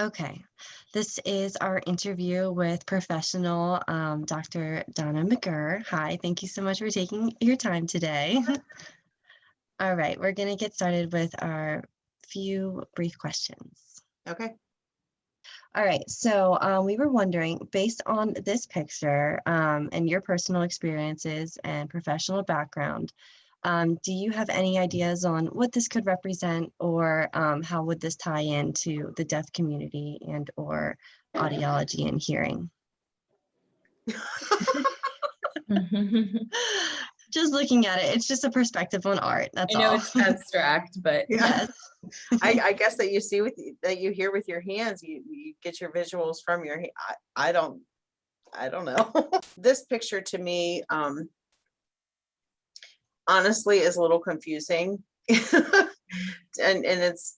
Okay, this is our interview with professional Dr. Donna McGurr. Hi, thank you so much for taking your time today. All right, we're going to get started with our few brief questions. Okay. All right, so we were wondering, based on this picture and your personal experiences and professional background, do you have any ideas on what this could represent, or how would this tie into the deaf community and or audiology and hearing? Just looking at it, it's just a perspective on art. That's I know all. it's abstract, but Yeah. Yes. I guess that you see that you hear with your hands, you get your visuals from your I don't know. This picture to me, honestly is a little confusing. And it's,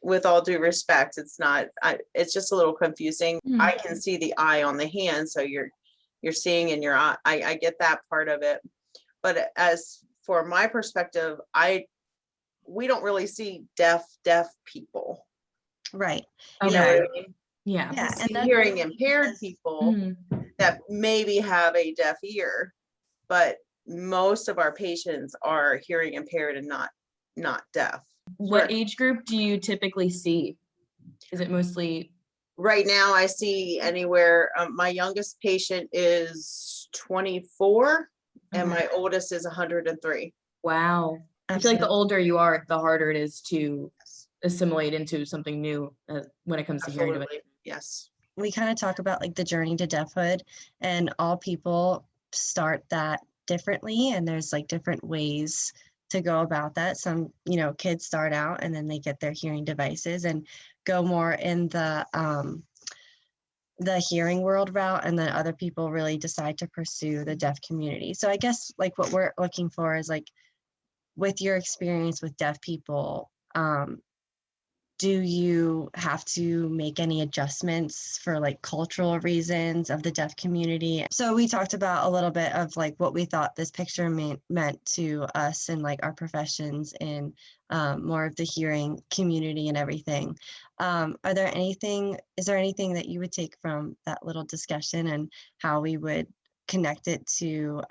with all due respect, it's not, it's just a little confusing. I can see the eye on the hand, so you're seeing in your eye. I get that part of it. But as for my perspective, we don't really see deaf people. Right. You know okay. what I mean? Yeah. Yeah, We and see that's hearing impaired because- people Mhm. that maybe have a deaf ear, but most of our patients are hearing impaired and not deaf. What age group do you typically see? Is it mostly Right now, I see anywhere, my youngest patient is 24 and my oldest is 103. wow? I feel like the Absolutely. older you are, the harder it is to assimilate into something new when it comes to hearing devices. Absolutely, yes. We kind of talk about like the journey to deafhood, and all people start that differently, and there's like different ways to go about that. Some, kids start out and then they get their hearing devices and go more in the hearing world route, and then other people really decide to pursue the deaf community. So I guess like what we're looking for is like, with your experience with deaf people, do you have to make any adjustments for like cultural reasons of the deaf community? So we talked about a little bit of like what we thought this picture meant to us and like our professions in more of the hearing community and everything. Is there anything that you would take from that little discussion and how we would connect it to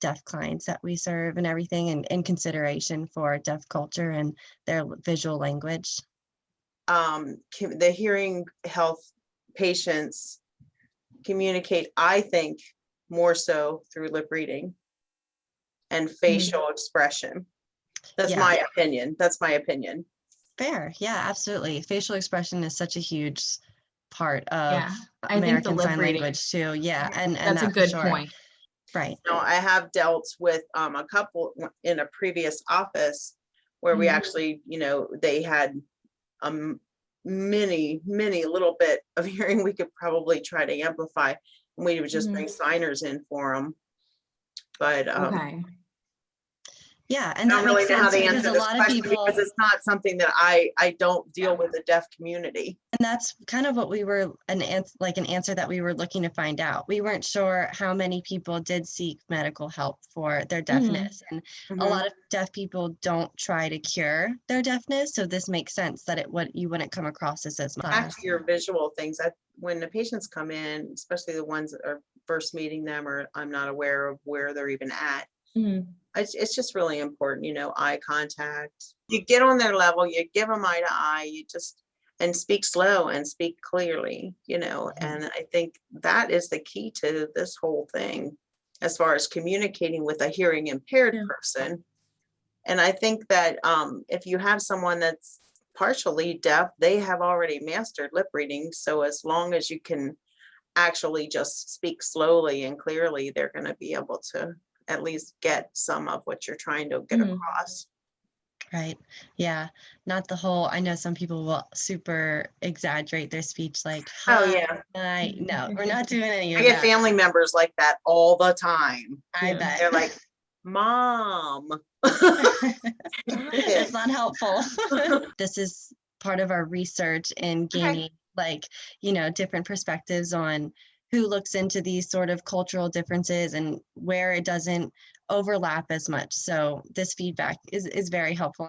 deaf clients that we serve and everything, and in consideration for deaf culture and their visual language? The hearing health patients communicate, I think, more so through lip reading and facial expression. That's Yeah. my opinion. That's my opinion. Fair. Yeah, absolutely. Facial expression is such a huge part of Yeah, I think the American lip Sign reading, Language too. Yeah, and that's a that for good sure. point. Right. Now, I have dealt with a couple in a previous office where we actually, they had many little bit of hearing we could probably try to amplify, and we would just bring signers in for them. But Okay. Yeah, I and don't that really makes know how sense to because answer a this lot of question people, because it's not something that I don't deal with the deaf community. and that's kind of what we were an answer that we were looking to find out. We weren't sure how many people did seek medical help for their deafness, and a lot of deaf people don't try to cure their deafness. So this makes sense that you wouldn't come across this as Back much. to your visual things, when the patients come in, especially the ones that are first meeting them, or I'm not aware of where they're even at, it's just really important, eye contact. You get on their level, you give them eye to eye, and speak slow and speak clearly, and I think that is the key to this whole thing as far as communicating with a hearing impaired person. And I think that if you have someone that's partially deaf, they have already mastered lip reading. So as long as you can actually just speak slowly and clearly, they're going to be able to at least get some of what you're trying to get across. Right. Yeah. Not the whole, I know some people will super exaggerate their speech like, Oh yeah. no, we're not doing any I of get that. family members like that all the time. I bet. They're like, Mom. It's not helpful. This is part of our research in gaining different perspectives on who looks into these sort of cultural differences and where it doesn't overlap as much. So this feedback is very helpful.